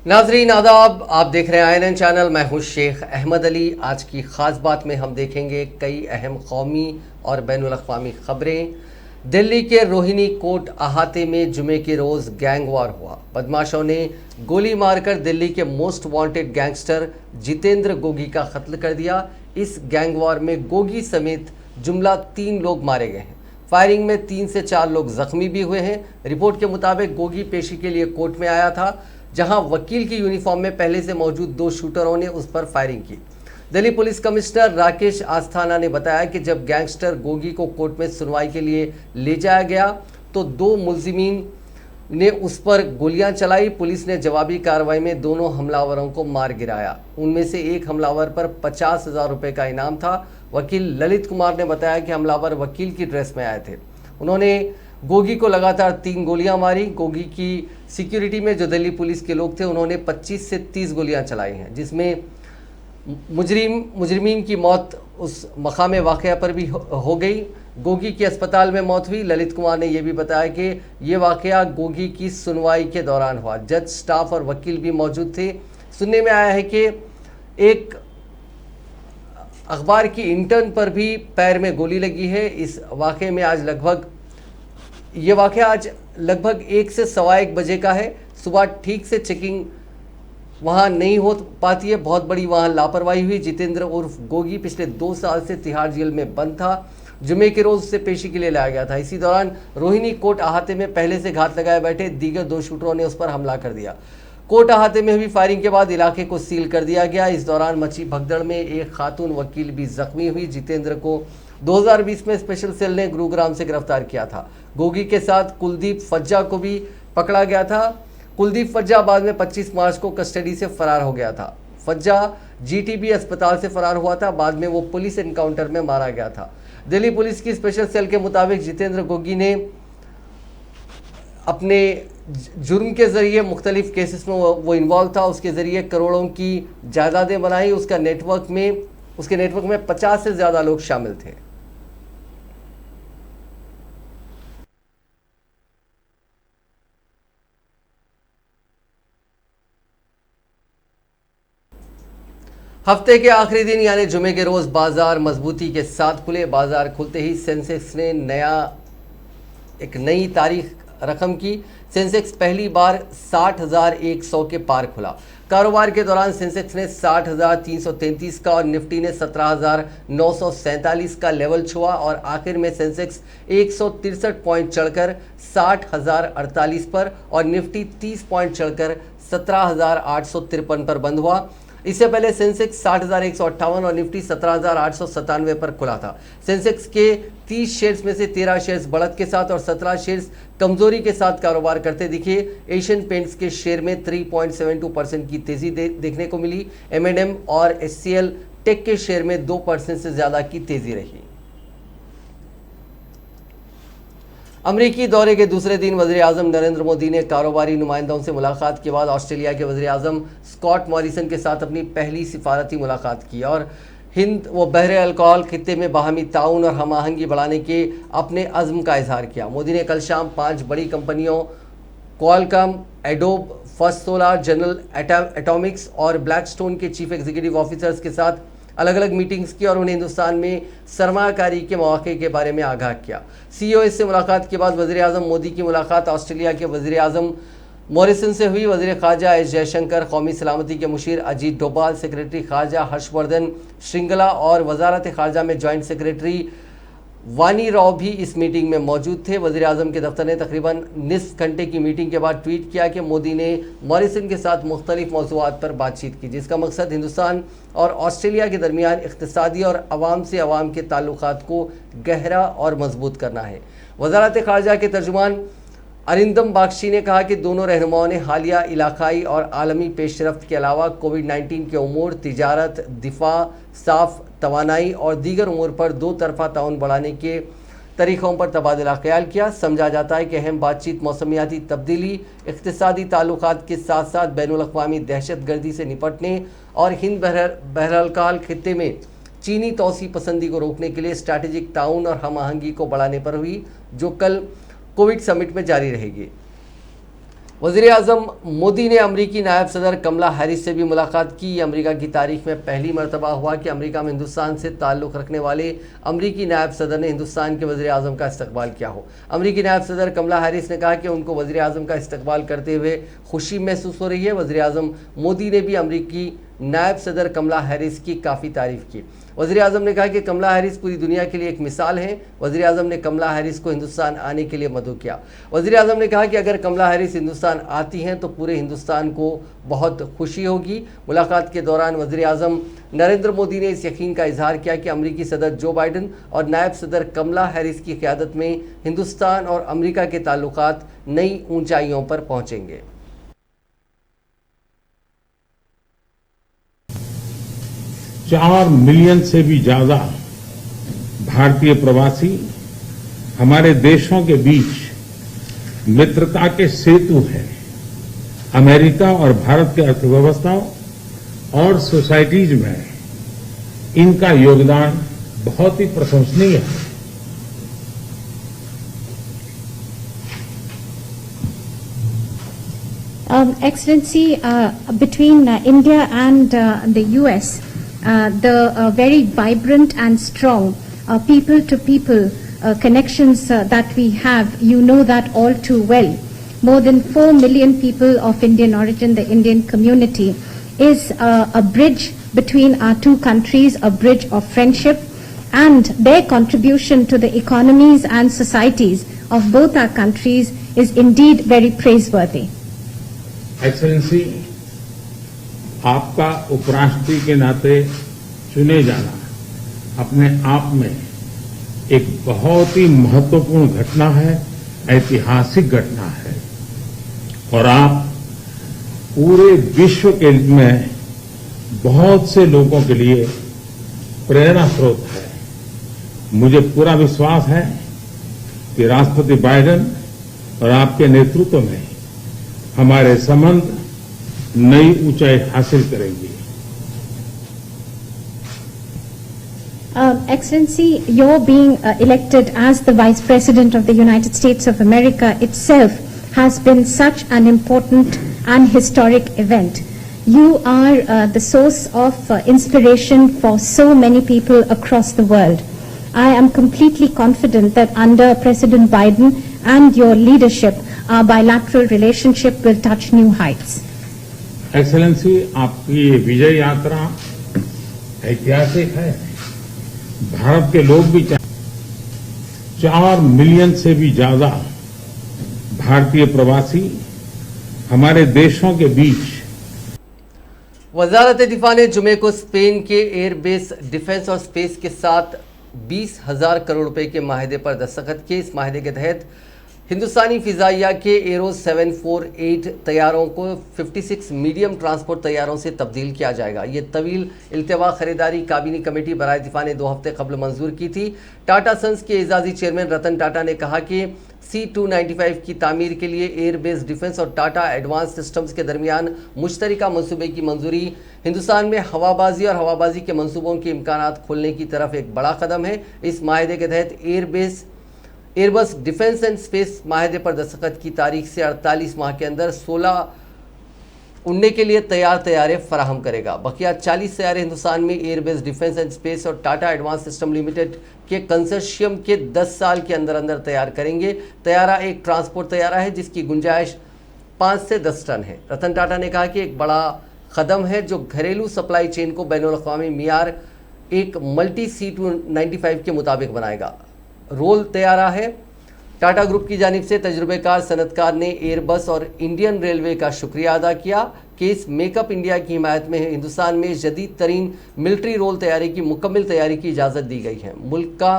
नाजरीन आदाब, आप देख रहे हैं INN चैनल। मैं हूं शेख अहमद अली। आज की ख़ास बात में हम देखेंगे कई अहम कौमी और बैनुल-अक़वामी ख़बरें। दिल्ली के रोहिणी कोट अहाते में जुमे के रोज़ गैंग वार हुआ। बदमाशों ने गोली मारकर दिल्ली के most wanted gangster Jitendra Gogi का कत्ल कर दिया। इस गैंग वार में गोगी समेत जुमला 3 लोग मारे गए हैं। फायरिंग में 3 से 4 लोग जख्मी भी हुए हैं। रिपोर्ट के मुताबिक गोगी पेशी के लिए कोर्ट में आया था, जहां वकील की यूनिफॉर्म में पहले से मौजूद 2 शूटरों ने उस पर फायरिंग की। दिल्ली पुलिस कमिश्नर राकेश आस्थाना ने बताया कि जब गैंगस्टर गोगी को कोर्ट में सुनवाई के लिए ले जाया गया तो 2 मुलजिमीन ने उस पर गोलियां चलाई। पुलिस ने जवाबी कार्रवाई में दोनों हमलावरों को मार गिराया। उनमें से एक हमलावर पर 50,000 रुपये का इनाम था। वकील ललित कुमार ने बताया कि हमलावर वकील की ड्रेस में आए थे। उन्होंने गोगी को लगातार 3 गोलियां मारी। गोगी की सिक्योरिटी में जो दिल्ली पुलिस के लोग थे, उन्होंने 25 से 30 गोलियां चलाई हैं, जिसमें मुजरिमीन की मौत उस मकाम वाक़या पर भी हो गई। गोगी की अस्पताल में मौत हुई। ललित कुमार ने यह भी बताया कि यह वाक़या गोगी की सुनवाई के दौरान हुआ। जज, स्टाफ और वकील भी मौजूद थे। सुनने में आया है कि एक अखबार की इंटर्न पर भी पैर में गोली लगी है। इस वाक़े में ये वाक़या आज लगभग 1 से सवा 1 बजे का है। सुबह ठीक से चेकिंग वहाँ नहीं हो पाती है, बहुत बड़ी वहाँ लापरवाही हुई। जितेंद्र उर्फ गोगी पिछले 2 साल से तिहाड़ जेल में बंद था। जुमे के रोज़ से पेशी के लिए लाया गया था। इसी दौरान रोहिणी कोट अहाते में पहले से घात लगाए बैठे दीगर 2 शूटरों ने उस पर हमला कर दिया। कोट अहाते में हुई फायरिंग के बाद इलाके को सील कर दिया गया। इस दौरान मची भगदड़ में एक खातून वकील भी जख्मी हुई। जितेंद्र को 2020 में स्पेशल सेल ने गुरुग्राम से गिरफ्तार किया था। गोगी के साथ कुलदीप फज्जा को भी पकड़ा गया था। कुलदीप फज्जा बाद में 25 मार्च को कस्टडी से फरार हो गया था। फज्जा GTB अस्पताल से फरार हुआ था। बाद में वो पुलिस एनकाउंटर में मारा गया था। दिल्ली पुलिस की स्पेशल सेल के मुताबिक जितेंद्र गोगी ने अपने जुर्म के ज़रिए मुख्तलिफ केसेस में वो इन्वॉल्व था। उसके ज़रिए करोड़ों की जायदादें बनाई। उसके नेटवर्क में 50 से ज़्यादा लोग शामिल थे। हफ्ते के आखिरी दिन यानी जुमे के रोज़ बाजार मजबूती के साथ खुले। बाजार खुलते ही सेंसेक्स ने एक नई तारीख रकम की। सेंसेक्स पहली बार 60,100 के पार खुला। कारोबार के दौरान सेंसेक्स ने 60,333 का और निफ्टी ने 17,947 का लेवल छुआ और आखिर में सेंसेक्स 163 पॉइंट चढ़कर 60,048 पर और निफ्टी 30 पॉइंट चढ़कर 17,853 पर बंद हुआ। इससे पहले सेंसेक्स 60,158 और निफ्टी 17,897 पर खुला था। सेंसेक्स के 30 शेयर्स में से 13 शेयर्स बढ़त के साथ और 17 शेयर्स कमजोरी के साथ कारोबार करते दिखे। एशियन पेंट्स के शेयर में 3.72% की तेजी देखने को मिली। M&M और HCL टेक के शेयर में 2% से ज़्यादा की तेजी रही। अमरीकी दौरे के दूसरे दिन वज़ीर आज़म नरेंद्र मोदी ने कारोबारी नुमाइंदों से मुलाकात के बाद ऑस्ट्रेलिया के वज़ीर आज़म स्कॉट मॉरिसन के साथ अपनी पहली सिफारती मुलाकात की और हिंद व बहरे अलकोहल खित्ते में बाहमी ताउन और हम आहंगी बढ़ाने के अपने अज़्म का इजहार किया। मोदी ने कल शाम 5 बड़ी कंपनियों Qualcomm, adobe, first solar, general Atomics और ब्लैकस्टोन के चीफ एग्जीक्यूटिव ऑफिसर्स के साथ अलग अलग मीटिंग्स की और उन्हें हिंदुस्तान में सरमायाकारी के मौके के बारे में आगाह किया। CEOs से मुलाकात के बाद वज़ीर आज़म मोदी की मुलाकात ऑस्ट्रेलिया के वज़ीर आज़म मॉरिसन से हुई। वज़ीर ख़ारजा एस जयशंकर, कौमी सलामती के मुशीर अजीत डोभाल, सेक्रेटरी ख़ारजा हर्षवर्धन श्रृंगला और वजारत ख़ारजा में जॉइंट सेक्रेटरी वानी राव भी इस मीटिंग में मौजूद थे। वज़ीर आज़म के दफ्तर ने तकरीबन निस्फ घंटे की मीटिंग के बाद ट्वीट किया कि मोदी ने मॉरिसन के साथ मुख्तलिफ मौज़ूआत पर बातचीत की, जिसका मकसद हिंदुस्तान और ऑस्ट्रेलिया के दरमियान इक़्तिसादी और अवाम से अवाम के ताल्लुकात को गहरा और मजबूत करना है। वजारत ख़ारजा के तर्जुमान अरिंदम बागची ने कहा कि दोनों रहनुमाओं ने हालिया इलाकाई और आलमी पेशरफ्त के अलावा कोविड-19 के उमूर, तिजारत, दिफा, साफ तवानाई और दीगर उमूर पर 2 तरफ़ा ताउन बढ़ाने के तरीक़ों पर तबादला ख्याल किया। समझा जाता है कि अहम बातचीत मौसमियाती तब्दीली, इक़्तिसादी ताल्लुकात के साथ साथ बैनुल-अक़वामी दहशतगर्दी से निपटने और हिंद बहरहाल खित्ते में चीनी तौसी पसंदी को रोकने के लिए स्ट्रैटेजिक ताउन और हम आहंगी को बढ़ाने पर हुई, जो कल कोविड समिट में जारी रहेगी। वज़ीर आज़म मोदी ने अमरीकी नायब सदर कमला हैरिस से भी मुलाकात की। अमरीका की तारीख में पहली मरतबा हुआ कि अमरीका में हिंदुस्तान से ताल्लुक़ रखने वाले अमरीकी नायब सदर ने हिंदुस्तान के वज़ीर आज़म का इस्तकबाल किया हो। अमरीकी नायब सदर कमला हैरिस ने कहा कि उनको वज़ीर आज़म का इस्तकबाल करते हुए खुशी महसूस हो रही है। वज़ीर आज़म मोदी ने भी अमरीकी नायब सदर कमला हैरिस की काफ़ी तारीफ़ की। वज़ीर आज़म ने कहा कि कमला हैरिस पूरी दुनिया के लिए एक मिसाल हैं। वज़ीर आज़म ने कमला हैरिस को हिंदुस्तान आने के लिए मदऊ किया। वज़ीर आज़म ने कहा कि अगर कमला हैरिस हिंदुस्तान आती हैं तो पूरे हिंदुस्तान को बहुत खुशी होगी। मुलाकात के दौरान वज़ीर आज़म नरेंद्र मोदी ने इस यकीन का इजहार किया कि अमरीकी सदर जो बाइडन और नायब सदर कमला हैरिस की क़यादत में हिंदुस्तान और अमरीका के ताल्लुकात नई ऊंचाइयों पर पहुँचेंगे। 4 मिलियन से भी ज्यादा भारतीय प्रवासी हमारे देशों के बीच मित्रता के सेतु हैं। अमेरिका और भारत की अर्थव्यवस्थाओं और सोसाइटीज में इनका योगदान बहुत ही प्रशंसनीय है। Excellency, between India and the US, the very vibrant and strong people-to-people connections that we have, you know that all too well. More than 4 million people of Indian origin, the Indian community, is a bridge between our two countries, a bridge of friendship, and their contribution to the economies and societies of both our countries is indeed very praiseworthy. Excellency, आपका उपराष्ट्रपति के नाते चुने जाना अपने आप में एक बहुत ही महत्वपूर्ण घटना है, ऐतिहासिक घटना है और आप पूरे विश्व के में बहुत से लोगों के लिए प्रेरणा स्रोत है। मुझे पूरा विश्वास है कि राष्ट्रपति बाइडेन और आपके नेतृत्व में हमारे संबंध नई ऊंचाई हासिल करेंगे। Excellency, your being elected as the Vice President of the United States of America itself has been such an important and historic event. You are the source of inspiration for so many people across the world. I am completely confident that under President Biden and your leadership, our bilateral relationship will touch new heights. Excellency, आपकी ये विजय यात्रा ऐतिहासिक है। भारत के लोग भी 4 million से भी ज्यादा भारतीय प्रवासी हमारे देशों के बीच। वजारत दिफा ने जुमे को स्पेन के एयरबेस डिफेंस और स्पेस के साथ 20,000 करोड़ रुपए के माहिदे पर दस्तखत किए। इस माहिदे के तहत हिंदुस्तानी फिजाइया के एरो 748 तैयारों को 56 मीडियम ट्रांसपोर्ट तैयारों से तब्दील किया जाएगा। ये तवील इल्तवा खरीदारी काबीनी कमेटी बराए दिफा ने 2 हफ्ते कबल मंजूर की थी। टाटा सन्स के एजाजी चेयरमैन रतन टाटा ने कहा कि C295 की तामीर के लिए एयरबेस डिफेंस और टाटा एडवांस सिस्टम्स के दरमियान मुश्तरका मनसूबे की मंजूरी हिंदुस्तान में हवाबाजी और हवाबाजी के मनसूबों के इम्कानात खोलने की तरफ एक बड़ा कदम है। इस माहिदे के तहत एयरबस डिफेंस एंड स्पेस माहिदे पर दस्तखत की तारीख से 48 माह के अंदर 16 उड़ने के लिए तैयारे फराहम करेगा। बकिया 40 तैयारे हिंदुस्तान में एयरबेस डिफेंस एंड स्पेस और टाटा एडवांस सिस्टम लिमिटेड के कंसोर्शियम के 10 साल के अंदर तैयार करेंगे। तैयारा एक ट्रांसपोर्ट तैयारा है जिसकी गुंजाइश 5 से 10 टन है। रतन टाटा ने कहा कि एक बड़ा कदम है जो घरेलू सप्लाई चेन को बैनुल-अक़वामी मियार एक मल्टी C295 के मुताबिक बनाएगा। रोल तैयारा है। टाटा ग्रुप की जानिब से तजुर्बेकार सनतकार ने एयरबस और इंडियन रेलवे का शुक्रिया अदा किया कि इस मेकअप इंडिया की हिमायत में हिंदुस्तान में जदीद तरीन मिलिट्री रोल तैयारी की मुकम्मल तैयारी की इजाज़त दी गई है। मुल्क का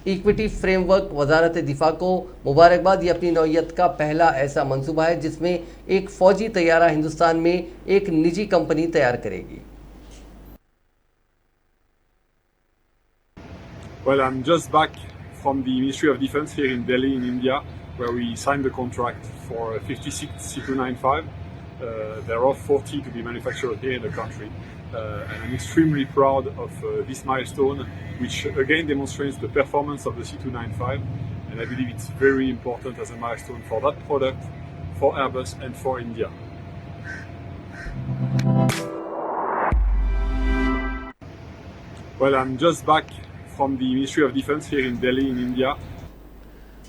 इक्विटी फ्रेमवर्क वजारत दिफा को मुबारकबाद। ये अपनी नौइयत का पहला ऐसा मंसूबा है जिसमें एक फ़ौजी तैयारा हिंदुस्तान में एक निजी कंपनी तैयार करेगी। Well, I'm just back from the Ministry of Defense here in Delhi in India, where we signed the contract for 56 C295. There are 40 to be manufactured here in the country, and I'm extremely proud of this milestone, which again demonstrates the performance of the C295, and I believe it's very important as a milestone for that product, for Airbus and for India. Well, I'm just back from the Ministry of Defense here in Delhi in India.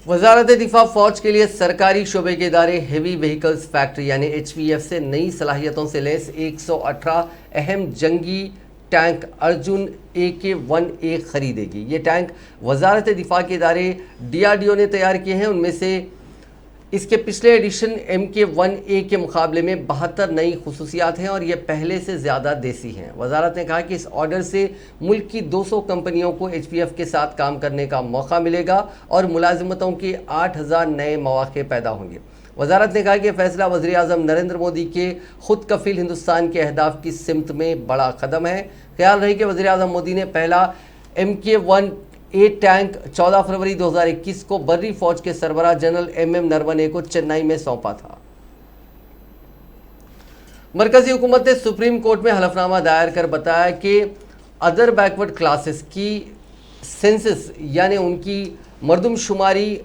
वजारत दिफा फौज के लिए सरकारी शोबे के इदारे heavy vehicles factory यानी HVF से नई सलाहियतों से लैस 118 अहम जंगी टैंक अर्जुन AK-1A खरीदेगी। ये टैंक वजारत दिफा के इदारे DRDO ने तैयार किए हैं। उनमें से इसके पिछले एडिशन MK-1A के मुकाबले में 72 नई खुसूसियात हैं और ये पहले से ज़्यादा देसी हैं। वजारत ने कहा कि इस ऑर्डर से मुल्क की 200 कंपनियों को HVF के साथ काम करने का मौका मिलेगा और मुलाजिमतों के 8000 नए मौके पैदा होंगे। वजारत ने कहा कि फैसला वज़ीर आज़म नरेंद्र मोदी के खुद कफील हिंदुस्तान के अहदाफ की सिमत में बड़ा कदम है। ख्याल रहे कि वज़ीर आज़म मोदी ने पहला MK-1A टैंक 14 फरवरी 2021 को बर्री फौज के सरबराह जनरल MM नरवणे को चेन्नई में सौंपा था। मरकजी हुकूमत ने सुप्रीम कोर्ट में हलफनामा दायर कर बताया कि अदर बैकवर्ड क्लासेस की सेंसस यानी उनकी मरदमशुमारी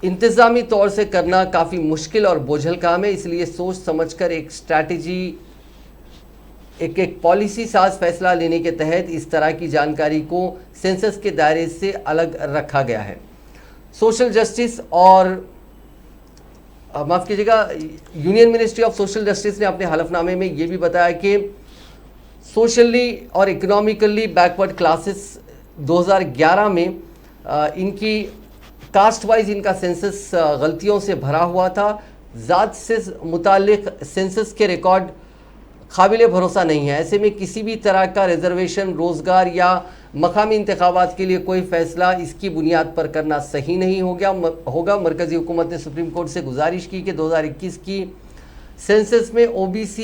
इंतज़ामी तौर से करना काफ़ी मुश्किल और बोझल काम है, इसलिए सोच समझकर एक स्ट्रैटेजी एक पॉलिसी साज फैसला लेने के तहत इस तरह की जानकारी को सेंसस के दायरे से अलग रखा गया है। सोशल जस्टिस और माफ़ कीजिएगा union ministry of social justice ने अपने हलफनामे में ये भी बताया कि सोशली और इकोनॉमिकली बैकवर्ड क्लासेस 2011 में इनकी कास्ट वाइज इनका सेंसस गलतियों से भरा हुआ था। ज़ात से मुतालिक सेंसस के रिकॉर्ड काबिल भरोसा नहीं है। ऐसे में किसी भी तरह का रिजर्वेशन, रोज़गार या मकामी इंतखाबात के लिए कोई फ़ैसला इसकी बुनियाद पर करना सही नहीं होगा। मरकज़ी हुकूमत ने सुप्रीम कोर्ट से गुजारिश की कि 2021 की सेंसस में OBC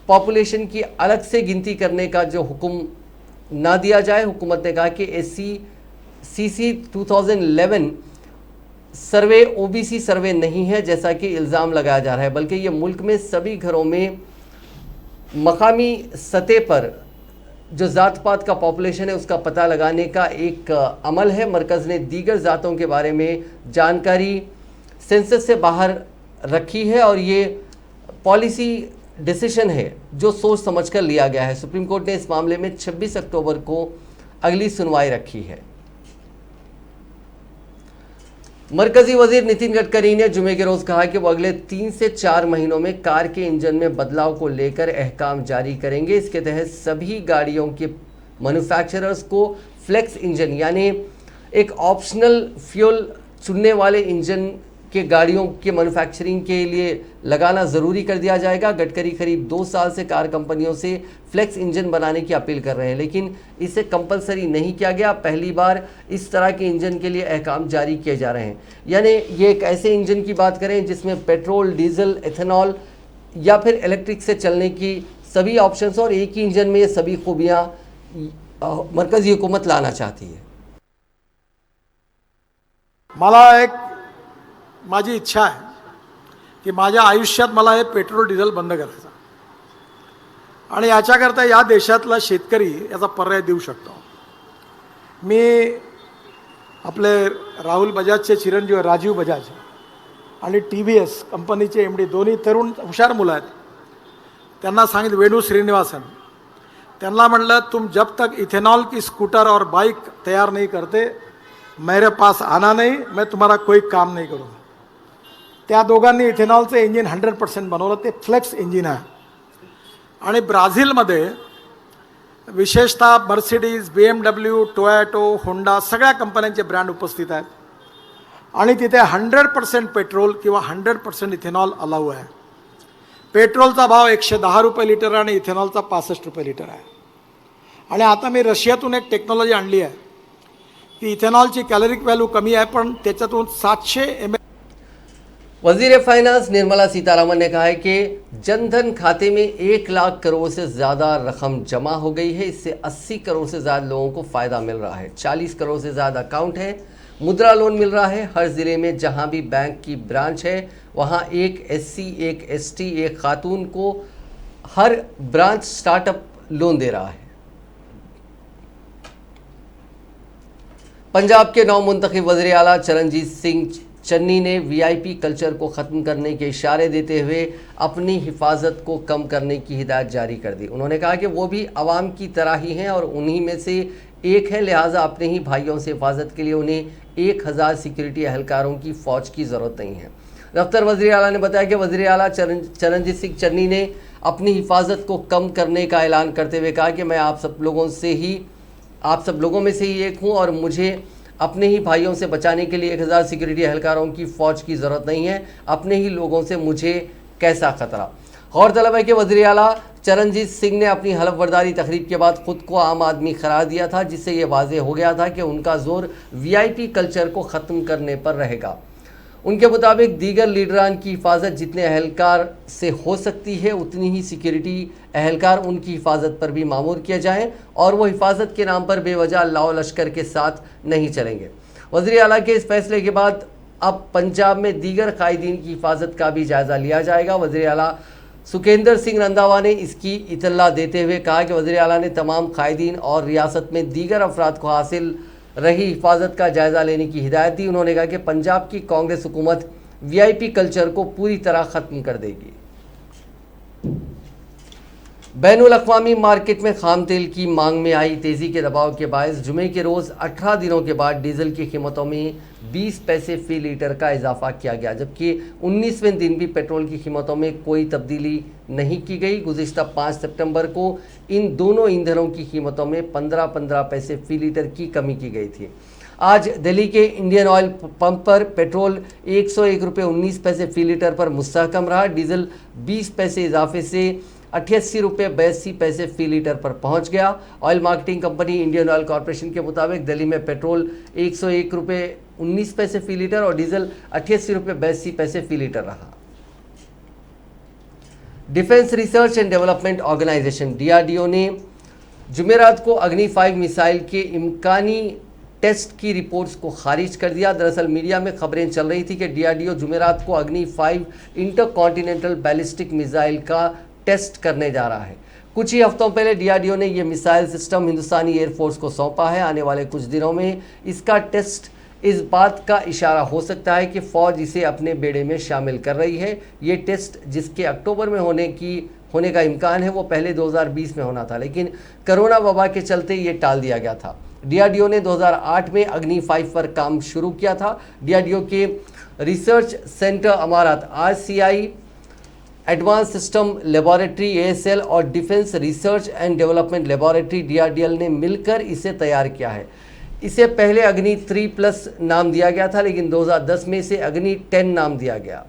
पॉपुलेशन की अलग से गिनती करने का जो हुक्म ना दिया जाए। हुकूमत ने कहा कि SCCC 2011 सर्वे OBC सर्वे नहीं है जैसा कि इल्ज़ाम लगाया जा रहा है, बल्कि ये मुल्क में सभी घरों में मकामी सतह पर जो ज़ात पात का पॉपुलेशन है उसका पता लगाने का एक अमल है। मरकज़ ने दीगर ज़ातों के बारे में जानकारी सेंसस से बाहर रखी है और ये पॉलिसी डिसीजन है जो सोच समझकर लिया गया है। सुप्रीम कोर्ट ने इस मामले में 26 अक्टूबर को अगली सुनवाई रखी है। मरकजी वजीर नितिन गडकरी ने जुमे के रोज़ कहा कि वो अगले 3 से 4 महीनों में कार के इंजन में बदलाव को लेकर अहकाम जारी करेंगे। इसके तहत सभी गाड़ियों के मैन्युफैक्चरर्स को फ्लेक्स इंजन यानी एक ऑप्शनल फ्यूल चुनने वाले इंजन के गाड़ियों के मैन्युफैक्चरिंग के लिए लगाना ज़रूरी कर दिया जाएगा। गडकरी करीब 2 साल से कार कंपनियों से फ्लेक्स इंजन बनाने की अपील कर रहे हैं, लेकिन इसे कंपलसरी नहीं किया गया। पहली बार इस तरह के इंजन के लिए अहकाम जारी किए जा रहे हैं। यानी ये एक ऐसे इंजन की बात करें जिसमें पेट्रोल, डीजल, एथेनॉल या फिर इलेक्ट्रिक से चलने की सभी ऑप्शंस और एक ही इंजन में ये सभी खूबियाँ मरकजी हुकूमत लाना चाहती है। मला एक माझी इच्छा आहे की माझ्या आयुष्यात मला हे पेट्रोल डिझेल बंद करायचं आणि याच्याकरता या देशातला शेतकरी याचा पर्याय देऊ शकतो। मी आपले राहुल बजाजचे चिरंजीव राजीव बजाज आणि TVS कंपनीचे MD दोन्ही तरुण हुशार मुलं आहेत, त्यांना सांगितलं, वेणू श्रीनिवासन, त्यांना म्हटलं तुम जब तक इथेनॉल की स्कूटर और बाइक तैयार नहीं करते मेरे पास आना नहीं, मैं तुम्हारा कोई काम नहीं करूँगा। त्या दोघांनी इथेनॉलचं इंजिन 100% बनवलं, ते फ्लेक्स इंजिन आहे। आणि ब्राझीलमध्ये विशेषतः मर्सिडीज, BMW, टोयोटो, होंडा सगळ्या कंपन्यांचे ब्रँड उपस्थित आहेत आणि तिथे 100% पेट्रोल किंवा 100% इथेनॉल अलाउ आहे। पेट्रोलचा भाव 110 रुपये लिटर आणि इथेनॉलचा 65 रुपये लिटर आहे। आणि आता मी रशियातून एक टेक्नॉलॉजी आणली आहे की इथेनॉलची कॅलरिक व्हॅल्यू कमी आहे, पण त्याच्यातून 700 ml। वजीर फाइनेंस निर्मला सीतारमन ने कहा है कि जनधन खाते में 1 लाख करोड़ से ज़्यादा रकम जमा हो गई है। इससे 80 करोड़ से ज़्यादा लोगों को फ़ायदा मिल रहा है। 40 करोड़ से ज़्यादा अकाउंट है। मुद्रा लोन मिल रहा है। हर ज़िले में जहां भी बैंक की ब्रांच है वहां एक SC, एक ST, एक खातून को हर ब्रांच स्टार्टअप लोन दे रहा है। पंजाब के नौ मुंतखब वज़ीर आला चरणजीत सिंह चन्नी ने वीआईपी कल्चर को ख़त्म करने के इशारे देते हुए अपनी हिफाजत को कम करने की हिदायत जारी कर दी। उन्होंने कहा कि वो भी आवाम की तरह ही हैं और उन्हीं में से एक है, लिहाजा अपने ही भाइयों से हिफाजत के लिए उन्हें 1000 सिक्योरिटी एहलकारों की फ़ौज की ज़रूरत नहीं है। दफ्तर वज़ीर आला ने बताया कि वज़ीर आला चरणजीत सिंह चन्नी ने अपनी हिफाजत को कम करने का ऐलान करते हुए कहा कि मैं आप सब लोगों में से ही एक हूँ और मुझे अपने ही भाइयों से बचाने के लिए 1000 सिक्योरिटी एहलकारों की फ़ौज की ज़रूरत नहीं है। अपने ही लोगों से मुझे कैसा खतरा। गौरतलब है कि वज़ीर आला चरणजीत सिंह ने अपनी हलफबरदारी तकरीब के बाद खुद को आम आदमी करार दिया था, जिससे ये वाज़ेह हो गया था कि उनका जोर वीआईपी कल्चर को ख़त्म करने पर रहेगा। उनके मुताबिक दीगर लीडरान की हिफाजत जितने एहलकार से हो सकती है उतनी ही सिक्योरिटी एहलकार उनकी हिफाजत पर भी मामूर किए जाएं और वो हिफाजत के नाम पर बेवजह लाओ लश्कर के साथ नहीं चलेंगे। वज़ीर आला के इस फैसले के बाद अब पंजाब में दीगर कायदीन की हिफाजत का भी जायज़ा लिया जाएगा। वज़ीर आला सुखेंद्र सिंह रंधावा ने इसकी इतला देते हुए कहा कि वज़ीर आला ने तमाम कायदीन और रियासत में दीगर अफराद को हासिल रही हिफाजत का जायज़ा लेने की हिदायत दी। उन्होंने कहा कि पंजाब की कांग्रेस हुकूमत वीआईपी कल्चर को पूरी तरह ख़त्म कर देगी। बैनुल अक़वामी मार्केट में खाम तेल की मांग में आई तेज़ी के दबाव के बायस जुमे के रोज़ 18 दिनों के बाद डीजल की कीमतों में 20 पैसे फ़ी लीटर का इजाफा किया गया, जबकि 19वें दिन भी पेट्रोल की कीमतों में कोई तब्दीली नहीं की गई। गुज़िश्ता 5 सितंबर को इन दोनों ईंधनों की कीमतों में 15-15 पैसे फ़ी लीटर की कमी की गई थी। आज दिल्ली के इंडियन ऑयल पंप पर पेट्रोल 101 रुपये 19 पैसे फ़ी लीटर पर मुस्तहकम रहा। डीजल 20 पैसे इजाफे से 88 रुपये 82 पैसे फ़ी लीटर पर पहुंच गया। Oil marketing company Indian oil corporation के मुताबिक दिल्ली में पेट्रोल 101 रुपये 19 पैसे फ़ी लीटर और डीजल 88 रुपये 82 पैसे फ़ी लीटर रहा। Defence research and development organisation DRDO ने जुमेरात को अग्नि 5 मिसाइल के इम्कानी टेस्ट की रिपोर्ट्स को खारिज कर दिया। दरअसल मीडिया में खबरें चल रही थी कि DRDO जुमेरात को अग्नि 5 इंटरकॉन्टिनेंटल बैलिस्टिक मिसाइल का टेस्ट करने जा रहा है। कुछ ही हफ्तों पहले DRDO ने यह मिसाइल सिस्टम हिंदुस्तानी एयरफोर्स को सौंपा है। आने वाले कुछ दिनों में इसका टेस्ट इस बात का इशारा हो सकता है कि फ़ौज इसे अपने बेड़े में शामिल कर रही है। ये टेस्ट जिसके अक्टूबर में होने का इम्कान है वो पहले 2020 में होना था, लेकिन कोरोना वबा के चलते ये टाल दिया गया था। DRDO ने 2008 में अग्नि 5 पर काम शुरू किया था। DRDO के research centre Imarat RCI, advance system laboratory ASL और defence research and development laboratory DRDL ने मिलकर इसे तैयार किया है। इसे पहले अग्नि 3+ नाम दिया गया था, लेकिन 2010 में इसे अग्नि 10 नाम दिया गया।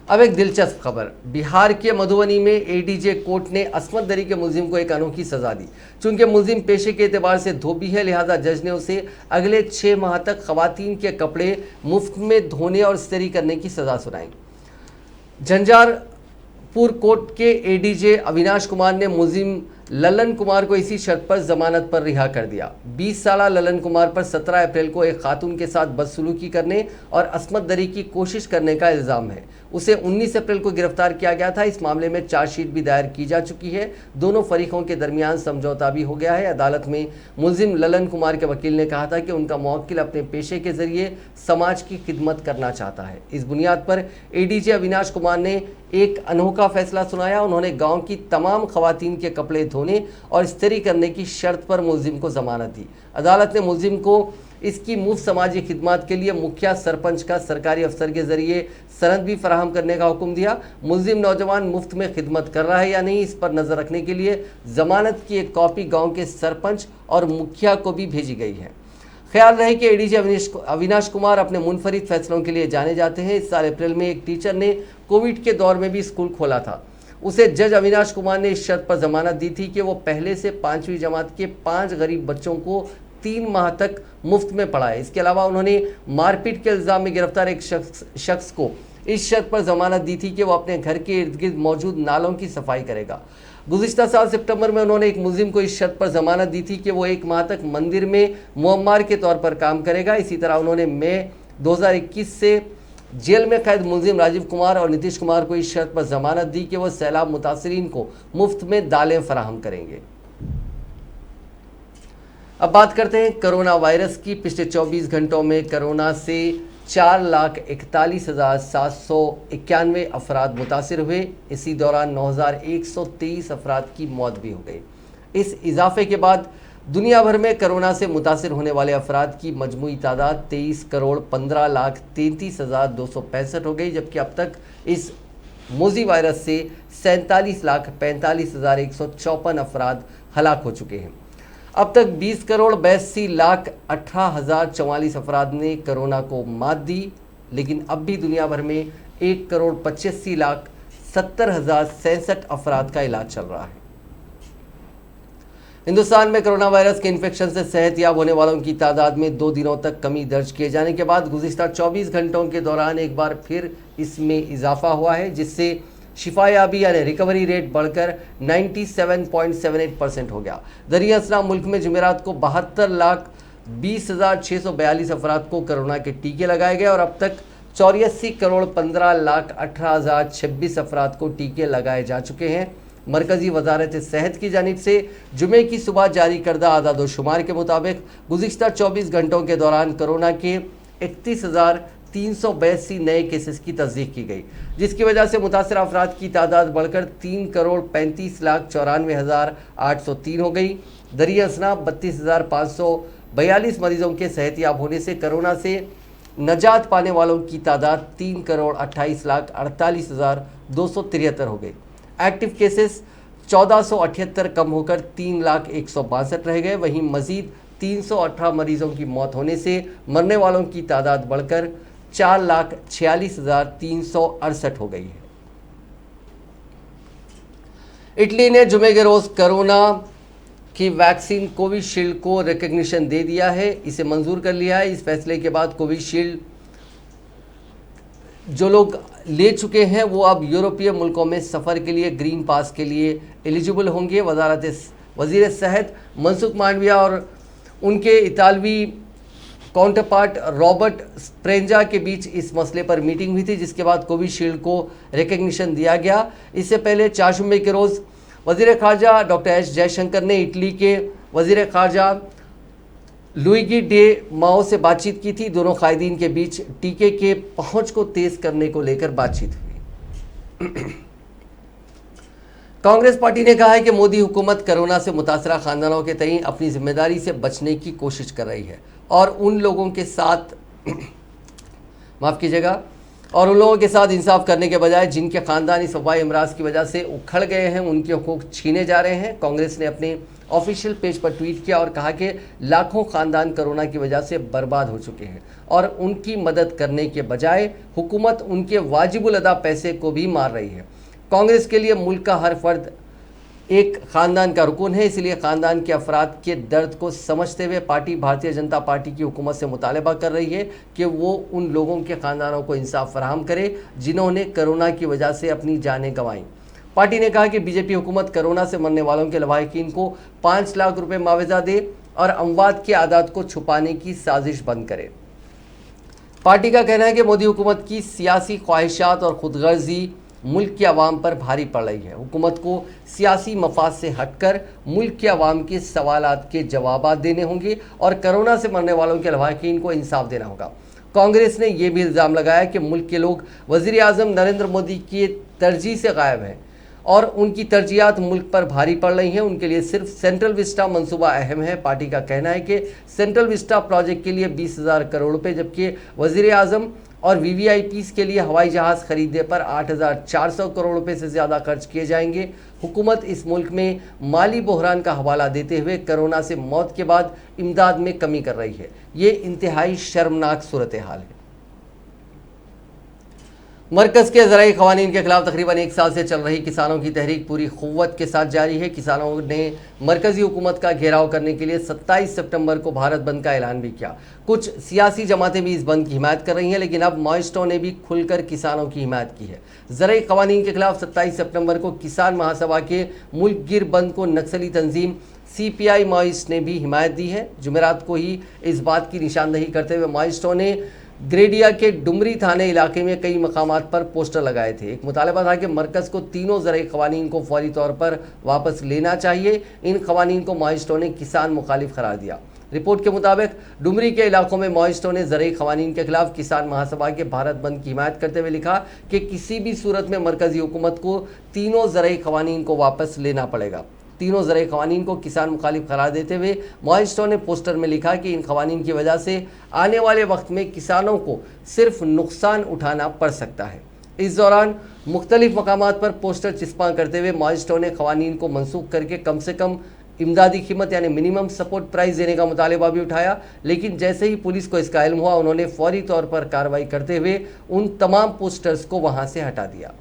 अब एक दिलचस्प खबर, बिहार के मधुबनी में ADJ कोर्ट ने अस्मत दरी के मुलजिम को एक अनोखी सजा दी। चूंकि मुलजिम पेशे के एतबार से धोबी है, लिहाजा जज ने उसे अगले 6 माह तक खवातीन के कपड़े मुफ्त में धोने और इस्त्री करने की सजा सुनाई। झंझारपुर कोर्ट के ADJ अविनाश कुमार ने मुलजिम ललन कुमार को इसी शर्त पर जमानत पर रिहा कर दिया। 20 साला ललन कुमार पर 17 अप्रैल को एक खातून के साथ बदसलूकी करने और अस्मत दरी की कोशिश करने का इल्ज़ाम है। उसे 19 अप्रैल को गिरफ्तार किया गया था। इस मामले में चार्जशीट भी दायर की जा चुकी है। दोनों फरीकों के दरमियान समझौता भी हो गया है। अदालत में मुलजिम ललन कुमार के वकील ने कहा था कि उनका मुवक्किल अपने पेशे के जरिए समाज की खिदमत करना चाहता है। इस बुनियाद पर ADJ अविनाश कुमार ने एक अनोखा फैसला सुनाया। उन्होंने गाँव की तमाम खवातीन के कपड़े धोने और इस्त्री करने की शर्त पर मुलजिम को जमानत दी। अदालत ने मुलजिम को इसकी मुफ्त समाजी खिदमत के लिए मुखिया सरपंच का सरकारी अफसर के जरिए सनद भी फराहम करने का हुक्म दिया। मुलजिम नौजवान मुफ्त में खिदमत कर रहा है या नहीं, इस पर नज़र रखने के लिए जमानत की एक कॉपी गांव के सरपंच और मुखिया को भी भेजी गई है। ख्याल रहे कि ADJ अविनाश कुमार अपने मुनफरिद फैसलों के लिए जाने जाते हैं। इस साल अप्रैल में एक टीचर ने कोविड के दौर में भी स्कूल खोला था। उसे जज अविनाश कुमार ने इस शर्त पर जमानत दी थी कि वो पहले से 5वीं जमात के 5 गरीब बच्चों को 3 माह तक मुफ्त में पढ़ाए। इसके अलावा उन्होंने मारपीट के इल्ज़ाम में गिरफ्तार एक शख्स को इस शर्त पर जमानत दी थी कि वो अपने घर के इर्द गिर्द मौजूद नालों की सफाई करेगा। गुज़िश्ता साल सितंबर में उन्होंने एक मुलजिम को इस शर्त पर जमानत दी थी कि वो 1 माह तक मंदिर में मुअम्मार के तौर पर काम करेगा। इसी तरह उन्होंने मई 2021 से जेल में कैद मुलजिम राजीव कुमार और नीतीश कुमार को इस शर्त पर जमानत दी कि वह सैलाब मुतासरीन को मुफ्त में दालें फराहम करेंगे। अब बात करते हैं कोरोना वायरस की। पिछले 24 घंटों में कोरोना से 4,41,791 अफराद मुतासिर हुए। इसी दौरान 9,123 अफराद की मौत भी हो गई। इस इजाफे के बाद दुनिया भर में कोरोना से मुतासिर होने वाले अफराद की मजमूई तादाद 23,15,33,265 हो गई, जबकि अब तक इस मोजी वायरस से 47,45,154 अफराद हलाक हो चुके हैं। अब तक 20,82,18,044 अफराद ने कोरोना को मात दी, लेकिन अब भी दुनिया भर में 1,85,70,67 अफराद का इलाज चल रहा है। हिंदुस्तान में कोरोना वायरस के इन्फेक्शन से सेहतयाब होने वालों की तादाद में 2 दिनों तक कमी दर्ज किए जाने के बाद गुज़िश्ता 24 घंटों के दौरान एक बार फिर इसमें इजाफा हुआ है, जिससे शिफायाबी यानी रिकवरी रेट बढ़कर 97.78% हो गया। दरियासना मुल्क में जुमेरात को 72,20,642 अफराद को कोरोना के टीके लगाए गए और अब तक 84,15,18,026 अफराद को टीके लगाए जा चुके हैं। मरकजी वजारत सेहत की जानिब से जुमे की सुबह जारी करदा आदाद-ओ-शुमार के मुताबिक गुज़िश्ता 24 घंटों के दौरान कोरोना के 31,382 नए केसेस की तस्दीक की गई, जिसकी वजह से मुतासर अफराद की तादाद बढ़कर 3,35,94,803 हो गई। दरियासना 32,542 मरीजों के सेहतयाब होने से कोरोना से नजात पाने वालों की तादाद 3,28,48,273 हो गई। एक्टिव केसेस 1478 कम होकर 3,01,62 रह गए। वहीं मजीद 318 मरीजों की मौत होने से मरने वालों की तादाद बढ़कर 4,46,368 हो गई है। इटली ने जुमे के रोज कोरोना की वैक्सीन कोविशील्ड को रिकग्निशन दे दिया है, इसे मंजूर कर लिया है। इस फैसले के बाद कोविशील्ड जो लोग ले चुके हैं वो अब यूरोपीय मुल्कों में सफ़र के लिए ग्रीन पास के लिए एलिजिबल होंगे। वज़ीर सेहत मनसुख मांडविया और उनके इतालवी काउंटरपार्ट रॉबर्ट स्प्रेंजा के बीच इस मसले पर मीटिंग हुई थी, जिसके बाद कोविशील्ड को रिकग्निशन दिया गया। इससे पहले 4 जुम्मे के रोज़ वज़ीर ख़ारजा डॉक्टर एस जयशंकर ने इटली के वज़ीर ख़ारजा लुइगी डे माओ से बातचीत की थी। दोनों कायदीन के बीच टीके के पहुंच को तेज करने को लेकर बातचीत हुई। कांग्रेस पार्टी ने कहा है कि मोदी हुकूमत कोरोना से मुतासरा खानदानों के तईं अपनी जिम्मेदारी से बचने की कोशिश कर रही है और उन लोगों के साथ इंसाफ करने के बजाय जिनके खानदान इस वबाई अमराज की वजह से उखड़ गए हैं, उनके हुकूक छीने जा रहे हैं। कांग्रेस ने अपने ऑफिशियल पेज पर ट्वीट किया और कहा कि लाखों खानदान कोरोना की वजह से बर्बाद हो चुके हैं और उनकी मदद करने के बजाय हुकूमत उनके वाजिबुल अदा पैसे को भी मार रही है। कांग्रेस के लिए मुल्क का हर फर्द एक ख़ानदान का रुकन है, इसलिए ख़ानदान के अफराद के दर्द को समझते हुए पार्टी भारतीय जनता पार्टी की हुकूमत से मुतालबा कर रही है कि वो उन लोगों के ख़ानदानों को इंसाफ फराहम करे जिन्होंने कोरोना की वजह से अपनी जानें गंवाईं। पार्टी ने कहा कि बीजेपी हुकूमत कोरोना से मरने वालों के लवाहिकीन को 5 लाख रुपए मुआवजा दे और अमवात की आदात को छुपाने की साजिश बंद करे। पार्टी का कहना है कि मोदी हुकूमत की सियासी ख्वाहिशात और खुदगर्जी मुल्क की आवाम पर भारी पड़ रही है। हुकूमत को सियासी मफाद से हटकर मुल्क की आवाम के सवालात के जवाब देने होंगे और कोरोना से मरने वालों के लवाहिकीन को इंसाफ देना होगा। कांग्रेस ने यह भी इल्ज़ाम लगाया कि मुल्क के लोग वज़ीर आज़म नरेंद्र मोदी की तरजीह से गायब हैं और उनकी तरजीहात मुल्क पर भारी पड़ रही हैं। उनके लिए सिर्फ सेंट्रल विस्टा मंसूबा अहम है। पार्टी का कहना है कि सेंट्रल विस्टा प्रोजेक्ट के लिए 20,000 करोड़ रुपए, जबकि वज़ीर आज़म और वीवीआईपीज़ के लिए हवाई जहाज़ खरीदने पर 8,400 करोड़ रुपए से ज़्यादा खर्च किए जाएंगे। हुकूमत इस मुल्क में माली बहरान का हवाला देते हुए कोरोना से मौत के बाद इमदाद में कमी कर रही है। ये इंतहाई शर्मनाक सूरत हाल है। मरकज़ के ज़राई क़वानीन के खिलाफ तकरीबन 1 साल से चल रही किसानों की तहरीक पूरी क़ुव्वत के साथ जारी है। किसानों ने मरकज़ी हुकूमत का घेराव करने के लिए 27 सितंबर को भारत बंद का ऐलान भी किया। कुछ सियासी जमातें भी इस बंद की हिमायत कर रही हैं, लेकिन अब माओइस्टों ने भी खुलकर किसानों की हिमायत की है। ज़राई क़वानीन के खिलाफ 27 सितंबर को किसान महासभा के मुल्क गिर बंद को नक्सली तंजीम CPI माओइस्ट ने भी हिमायत दी है। जुमेरात को ही इस बात की निशानदही करते हुए माओइस्टों ने ग्रेडिया के डुमरी थाने इलाके में कई मकामात पर पोस्टर लगाए थे। एक मुतालबा था कि मरकज़ को तीनों ज़रई क़वानीन को फौरी तौर पर वापस लेना चाहिए। इन क़वानीन को माइस्टों ने किसान मुखालिफ करार दिया। रिपोर्ट के मुताबिक डुमरी के इलाकों में माइस्टों ने ज़रई क़वानीन के खिलाफ किसान महासभा के भारत बंद की हिमायत करते हुए लिखा कि किसी भी सूरत में मरकज़ी हुकूमत को तीनों ज़रई क़वानीन को वापस लेना पड़ेगा। तीनों ज़रई क़वानीन को किसान मुखालिफ करार देते हुए माइस्टों ने पोस्टर में लिखा कि इन क़वानीन की वजह से आने वाले वक्त में किसानों को सिर्फ नुकसान उठाना पड़ सकता है। इस दौरान मुख्तलिफ मकामात पर पोस्टर चिस्पा करते हुए माइस्टों ने क़वानीन को मनसूख करके कम से कम इमदादी कीमत यानी मिनिमम सपोर्ट प्राइस देने का मुतालबा भी उठाया, लेकिन जैसे ही पुलिस को इसका इल्म हुआ उन्होंने फौरी तौर पर कार्रवाई करते हुए उन तमाम पोस्टर्स को वहां से हटा दिया।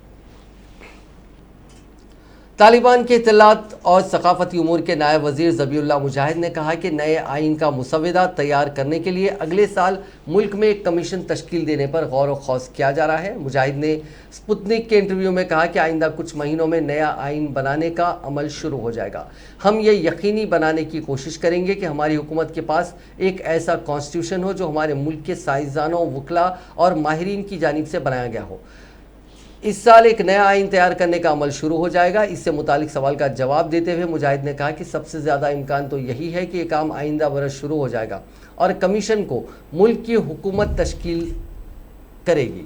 तालिबान के इत्तलात और सकाफती उमूर के नायब वज़ीर ज़बीउल्लाह मुजाहिद ने कहा कि नए आइन का मुसवदा तैयार करने के लिए अगले साल मुल्क में एक कमीशन तश्कील देने पर गौर व खौस किया जा रहा है। मुजाहिद ने स्पुतनिक के इंटरव्यू में कहा कि आइंदा कुछ महीनों में नया आइन बनाने का अमल शुरू हो जाएगा। हम ये यकीनी बनाने की कोशिश करेंगे कि हमारी हुकूमत के पास एक ऐसा कॉन्स्टिट्यूशन हो जो हमारे मुल्क के साइंसदानों, वकला और माहिरीन की जानिब से बनाया गया हो। इस साल एक नया आइन तैयार करने का अमल शुरू हो जाएगा। इससे मुतालिक सवाल का जवाब देते हुए मुजाहिद ने कहा कि सबसे ज़्यादा इम्कान तो यही है कि ये काम आइंदा बरस शुरू हो जाएगा और कमीशन को मुल्क की हुकूमत तश्कील करेगी।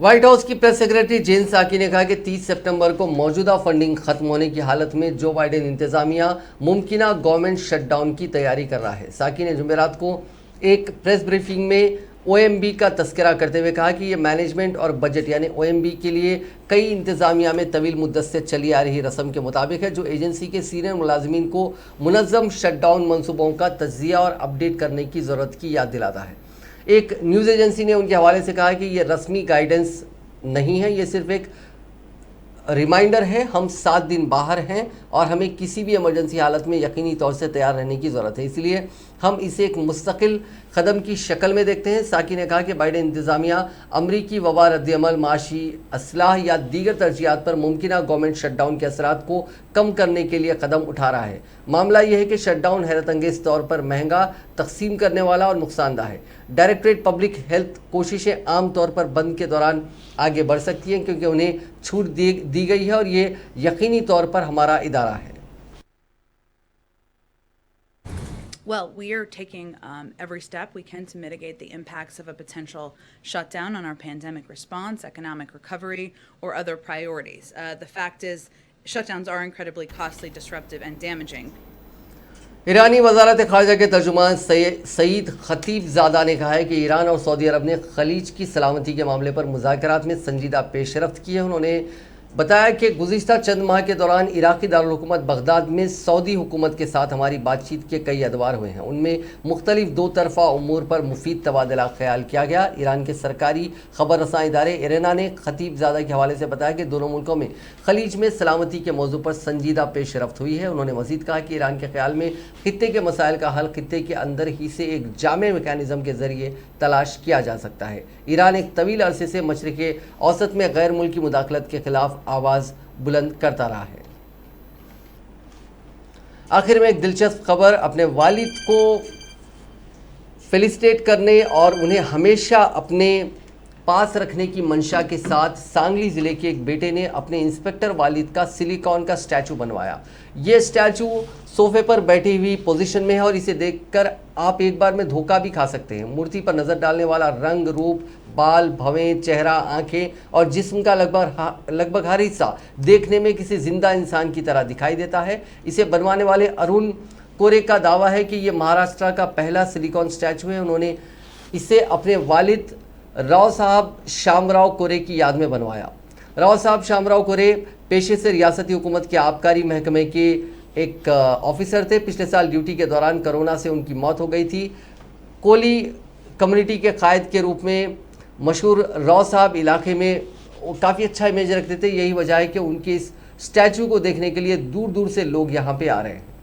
व्हाइट हाउस की प्रेस सेक्रेटरी जेन साकी ने कहा कि 30 सितंबर को मौजूदा फंडिंग खत्म होने की हालत में जो बाइडेन इंतजामिया मुमकिना गवर्नमेंट शटडाउन की तैयारी कर रहा है। साकी ने जुमेरात को एक प्रेस ब्रीफिंग में OMB का तस्करा करते हुए कहा कि ये मैनेजमेंट और बजट यानी OMB के लिए कई इंतजामिया में तवील मुद्दत से चली आ रही रस्म के मुताबिक है, जो एजेंसी के सीनियर मुलाजिमीन को मुनज़्ज़म शटडाउन मंसूबों का तज्जिया और अपडेट करने की ज़रूरत की याद दिलाता है। एक न्यूज़ एजेंसी ने उनके हवाले से कहा कि ये रस्मी गाइडेंस नहीं है, ये सिर्फ एक रिमाइंडर है। हम 7 दिन बाहर हैं और हमें किसी भी इमरजेंसी हालत में यकीनी तौर से तैयार रहने की ज़रूरत है, इसलिए हम इसे एक मुस्तकिल कदम की शक्ल में देखते हैं। साकी ने कहा कि बाइडेन इंतज़ामिया अमरीकी वबा रद्द-ए-अमल, माशी असलाह या दीगर तरजीहात पर मुमकिना गवर्नमेंट शटडाउन के असरात को कम करने के लिए कदम उठा रहा है। मामला यह है कि शटडाउन हैरत अंगेज़ तौर पर महंगा, तकसीम करने वाला और नुकसानदाह है। डायरेक्टरेट पब्लिक हेल्थ कोशिशें आम तौर पर बंद के दौरान आगे बढ़ सकती हैं क्योंकि उन्हें छूट दी गई है और ये यकीनी तौर पर हमारा इदारा है। Well, we are taking every step we can to mitigate the impacts of a potential shutdown on our pandemic response, economic recovery, or other priorities. The fact is, shutdowns are incredibly costly, disruptive, and damaging. ईरानी वजारत ख़ारजा के तर्जुमान सईद खतीबज़ादा ने कहा है कि Iran और Saudi अरब ने खलीज की सलामती के मामले पर मुज़ाकरात में संजीदा पेशरफ्त की है। उन्होंने बताया कि गुज़िश्ता चंद माह के दौरान इराक़ी दारुल-हुकूमत बगदाद में सऊदी हुकूमत के साथ हमारी बातचीत के कई अदवार हुए हैं। उनमें मुख्तलिफ दो तरफ़ा उमूर पर मुफीद तबादला ख्याल किया गया। ईरान के सरकारी खबर रसां इदारे इरना ने खतीबज़ादा के हवाले से बताया कि दोनों मुल्कों में खलीज में सलामती के मौजू पर संजीदा पेशरफ्त हुई है। उन्होंने मज़ीद कहा कि ईरान के ख्याल में खित्ते के मसाइल का हल खित्ते के अंदर ही से एक जामे मैकेनिज़्म के ज़रिए तलाश किया जा सकता है। ईरान एक तवील अरसे से मशरिक़ औसत में गैर मुल्की मुदाखलत के ख़िलाफ़ आवाज़ बुलंद करता रहा है। आखिर में एक दिलचस्प खबर, अपने वालिद को फेलिसिटेट करने और उन्हें हमेशा अपने पास रखने की मंशा के साथ सांगली ज़िले के एक बेटे ने अपने इंस्पेक्टर वालिद का सिलिकॉन का स्टैचू बनवाया। ये स्टैचू सोफे पर बैठी हुई पोजीशन में है और इसे देखकर आप एक बार में धोखा भी खा सकते हैं। मूर्ति पर नज़र डालने वाला रंग, रूप, बाल, भवें, चेहरा, आंखें और जिस्म का लगभग हर हिस्सा देखने में किसी जिंदा इंसान की तरह दिखाई देता है। इसे बनवाने वाले अरुण कोरे का दावा है कि ये महाराष्ट्र का पहला सिलिकॉन स्टैचू है। उन्होंने इसे अपने वालिद राव साहब शामराव कोरे की याद में बनवाया। राव साहब शामराव कोरे पेशे से रियासती हुकूमत के आबकारी महकमे के एक ऑफिसर थे। पिछले साल ड्यूटी के दौरान कोरोना से उनकी मौत हो गई थी। कोली कम्युनिटी के कायद के रूप में मशहूर राव साहब इलाके में काफ़ी अच्छा इमेज रखते थे। यही वजह है कि उनके इस स्टैचू को देखने के लिए दूर दूर से लोग यहां पे आ रहे हैं।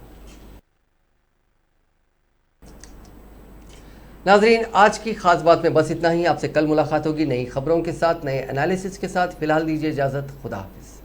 नाजरीन, आज की खास बात में बस इतना ही। आपसे कल मुलाकात होगी नई खबरों के साथ, नए एनालिसिस के साथ। फिलहाल दीजिए इजाजत। खुदा हाफिज।